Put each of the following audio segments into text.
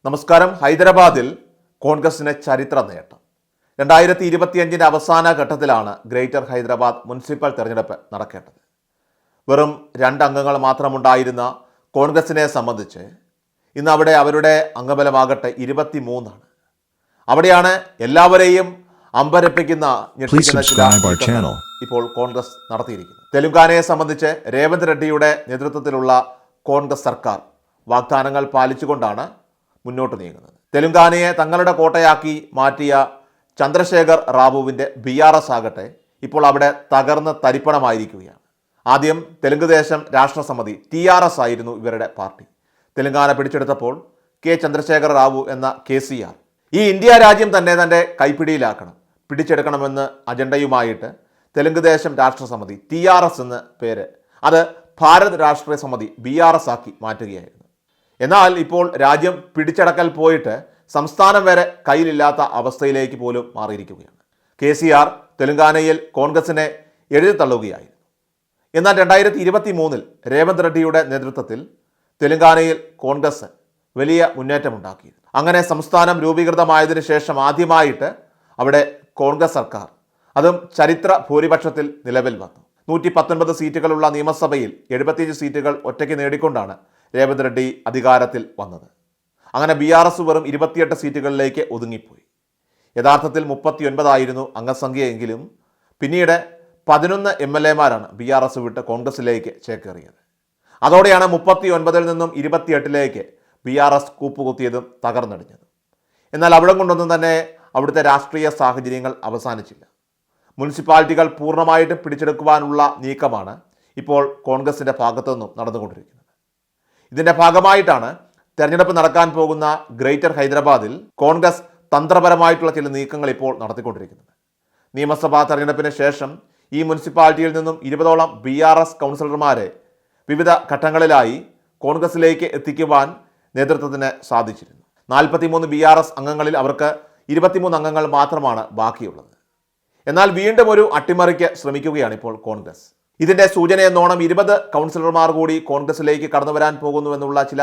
നമസ്കാരം. ഹൈദരാബാദിൽ കോൺഗ്രസിന് ചരിത്ര നേട്ടം. 2025 അവസാന ഘട്ടത്തിലാണ് ഗ്രേറ്റർ ഹൈദരാബാദ് മുനിസിപ്പൽ തെരഞ്ഞെടുപ്പ് നടക്കേണ്ടത്. വെറും 2 അംഗങ്ങൾ മാത്രമുണ്ടായിരുന്ന കോൺഗ്രസിനെ സംബന്ധിച്ച് ഇന്ന് അവിടെ അവരുടെ അംഗബലമാകട്ടെ 23 ആണ്. അവിടെയാണ് എല്ലാവരെയും അമ്പരപ്പിക്കുന്ന ഇപ്പോൾ കോൺഗ്രസ് നടത്തിയിരിക്കുന്നത്. തെലുങ്കാനയെ സംബന്ധിച്ച് രേവന്ത് റെഡ്ഡിയുടെ നേതൃത്വത്തിലുള്ള കോൺഗ്രസ് സർക്കാർ വാഗ്ദാനങ്ങൾ പാലിച്ചുകൊണ്ടാണ് മുന്നോട്ട് നീങ്ങുന്നത്. തെലുങ്കാനയെ തങ്ങളുടെ കോട്ടയാക്കി മാറ്റിയ ചന്ദ്രശേഖർ റാവുവിൻ്റെ BRS ആകട്ടെ ഇപ്പോൾ അവിടെ തകർന്ന് തരിപ്പണമായിരിക്കുകയാണ്. ആദ്യം തെലുങ്ക് ദേശം രാഷ്ട്രസമിതി TRS ആയിരുന്നു ഇവരുടെ പാർട്ടി. തെലുങ്കാന പിടിച്ചെടുത്തപ്പോൾ ചന്ദ്രശേഖർ റാവു എന്ന KCR ഈ ഇന്ത്യ രാജ്യം തന്നെ തൻ്റെ കൈപ്പിടിയിലാക്കണം, പിടിച്ചെടുക്കണമെന്ന് അജണ്ടയുമായിട്ട് തെലുങ്ക് ദേശം രാഷ്ട്രസമിതി TRS എന്ന പേര് അത് ഭാരത് രാഷ്ട്രീയ സമിതി BRS ആക്കി മാറ്റുകയായിരുന്നു. എന്നാൽ ഇപ്പോൾ രാജ്യം പിടിച്ചടക്കൽ പോയിട്ട് സംസ്ഥാനം വരെ കയ്യിലില്ലാത്ത അവസ്ഥയിലേക്ക് പോലും മാറിയിരിക്കുകയാണ്. KCR തെലുങ്കാനയിൽ കോൺഗ്രസിനെ എഴുതിത്തള്ളുകയായിരുന്നു. എന്നാൽ 2023 രേവന്ത് റെഡ്ഡിയുടെ നേതൃത്വത്തിൽ തെലുങ്കാനയിൽ കോൺഗ്രസ് വലിയ മുന്നേറ്റമുണ്ടാക്കിയിരുന്നു. അങ്ങനെ സംസ്ഥാനം രൂപീകൃതമായതിനു ശേഷം ആദ്യമായിട്ട് അവിടെ കോൺഗ്രസ് സർക്കാർ അതും ചരിത്ര ഭൂരിപക്ഷത്തിൽ നിലവിൽ വന്നു. 119 സീറ്റുകളുള്ള നിയമസഭയിൽ 75 സീറ്റുകൾ ഒറ്റയ്ക്ക് നേടിക്കൊണ്ടാണ് രേവന്ത് റെഡ്ഡി അധികാരത്തിൽ വന്നത്. അങ്ങനെ BRS വെറും 28 സീറ്റുകളിലേക്ക് ഒതുങ്ങിപ്പോയി. യഥാർത്ഥത്തിൽ 39 ആയിരുന്നു അംഗസംഖ്യയെങ്കിലും പിന്നീട് 11 MLAമാരാണ് BRS വിട്ട് കോൺഗ്രസിലേക്ക് ചേക്കേറിയത്. അതോടെയാണ് 39 നിന്നും 28 BRS കൂപ്പുകുത്തിയതും തകർന്നടിഞ്ഞതും. എന്നാൽ അവിടെ കൊണ്ടൊന്നും തന്നെ അവിടുത്തെ രാഷ്ട്രീയ സാഹചര്യങ്ങൾ അവസാനിച്ചില്ല. മുനിസിപ്പാലിറ്റികൾ പൂർണ്ണമായിട്ട് പിടിച്ചെടുക്കുവാനുള്ള നീക്കമാണ് ഇപ്പോൾ കോൺഗ്രസിൻ്റെ ഭാഗത്തു നിന്നും നടന്നുകൊണ്ടിരിക്കുന്നത്. ഇതിൻ്റെ ഭാഗമായിട്ടാണ് തെരഞ്ഞെടുപ്പ് നടക്കാൻ പോകുന്ന ഗ്രേറ്റർ ഹൈദരാബാദിൽ കോൺഗ്രസ് തന്ത്രപരമായിട്ടുള്ള ചില നീക്കങ്ങൾ ഇപ്പോൾ നടത്തിക്കൊണ്ടിരിക്കുന്നത്. നിയമസഭാ തെരഞ്ഞെടുപ്പിന് ശേഷം ഈ മുനിസിപ്പാലിറ്റിയിൽ നിന്നും 20ഓളം BRS കൗൺസിലർമാരെ വിവിധ ഘട്ടങ്ങളിലായി കോൺഗ്രസിലേക്ക് എത്തിക്കുവാൻ നേതൃത്വത്തിന് സാധിച്ചിരുന്നു. 43 BRS അംഗങ്ങളിൽ അവർക്ക് 23 അംഗങ്ങൾ മാത്രമാണ് ബാക്കിയുള്ളത്. എന്നാൽ വീണ്ടും ഒരു അട്ടിമറിക്ക് ശ്രമിക്കുകയാണ് ഇപ്പോൾ കോൺഗ്രസ്. ഇതിൻ്റെ സൂചനയെന്നോണം 20 കൗൺസിലർമാർ കൂടി കോൺഗ്രസിലേക്ക് കടന്നു വരാൻ പോകുന്നുവെന്നുള്ള ചില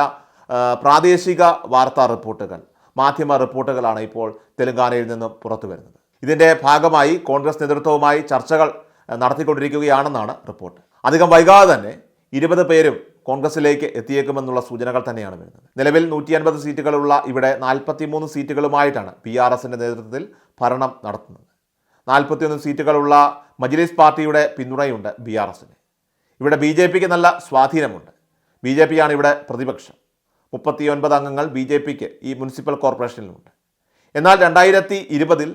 പ്രാദേശിക വാർത്താ റിപ്പോർട്ടുകൾ, മാധ്യമ റിപ്പോർട്ടുകളാണ് ഇപ്പോൾ തെലുങ്കാനയിൽ നിന്നും പുറത്തു വരുന്നത്. ഇതിൻ്റെ ഭാഗമായി കോൺഗ്രസ് നേതൃത്വവുമായി ചർച്ചകൾ നടത്തിക്കൊണ്ടിരിക്കുകയാണെന്നാണ് റിപ്പോർട്ട്. അധികം വൈകാതെ തന്നെ 20 പേരും കോൺഗ്രസിലേക്ക് എത്തിയേക്കുമെന്നുള്ള സൂചനകൾ തന്നെയാണ് വരുന്നത്. നിലവിൽ 150 സീറ്റുകളുള്ള ഇവിടെ 43 സീറ്റുകളുമായിട്ടാണ് BRSൻ്റെ നേതൃത്വത്തിൽ ഭരണം നടത്തുന്നത്. 41 സീറ്റുകളുള്ള മജ്ലിസ് പാർട്ടിയുടെ പിന്തുണയുണ്ട് BRSന്. ഇവിടെ BJPക്ക് നല്ല സ്വാധീനമുണ്ട്. BJP ആണ് ഇവിടെ പ്രതിപക്ഷം. 39 അംഗങ്ങൾ BJPക്ക് ഈ മുനിസിപ്പൽ കോർപ്പറേഷനിലുണ്ട്. എന്നാൽ 2020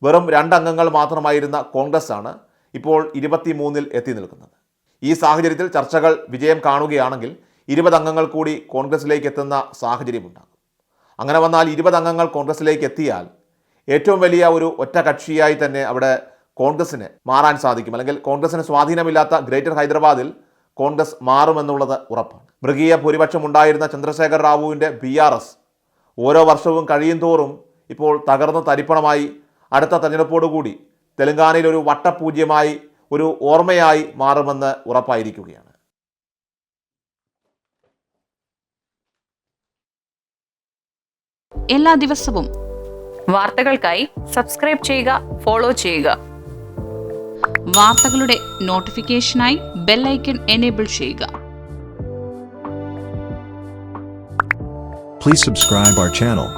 വെറും 2 അംഗങ്ങൾ മാത്രമായിരുന്ന കോൺഗ്രസ് ആണ് ഇപ്പോൾ 23 എത്തി നിൽക്കുന്നത്. ഈ സാഹചര്യത്തിൽ ചർച്ചകൾ വിജയം കാണുകയാണെങ്കിൽ 20 അംഗങ്ങൾ കൂടി കോൺഗ്രസിലേക്ക് എത്തുന്ന സാഹചര്യമുണ്ടാകും. അങ്ങനെ വന്നാൽ 20 അംഗങ്ങൾ കോൺഗ്രസിലേക്ക് എത്തിയാൽ ഏറ്റവും വലിയ ഒരു ഒറ്റ കക്ഷിയായി തന്നെ അവിടെ കോൺഗ്രസിന് മാറാൻ സാധിക്കും. അല്ലെങ്കിൽ കോൺഗ്രസിന് സ്വാധീനമില്ലാത്ത ഗ്രേറ്റർ ഹൈദരാബാദിൽ കോൺഗ്രസ് മാറുമെന്നുള്ളത് ഉറപ്പാണ്. മൃഗീയ ഭൂരിപക്ഷം ഉണ്ടായിരുന്ന ചന്ദ്രശേഖർ റാവുവിൻ്റെ BRS ഓരോ വർഷവും കഴിയും തോറും ഇപ്പോൾ തകർന്ന് തരിപ്പണമായി അടുത്ത തെരഞ്ഞെടുപ്പോടുകൂടി തെലുങ്കാനയിൽ ഒരു വട്ടപൂജ്യമായി, ഒരു ഓർമ്മയായി മാറുമെന്ന് ഉറപ്പായിരിക്കുകയാണ്. എല്ലാ ദിവസവും വാർത്തകൾക്കായി സബ്സ്ക്രൈബ് ചെയ്യുക, ഫോളോ ചെയ്യുക. വാർത്തകളുടെ നോട്ടിഫിക്കേഷനായി ബെൽ ഐക്കൺ എനേബിൾ ചെയ്യുക. Please subscribe our channel.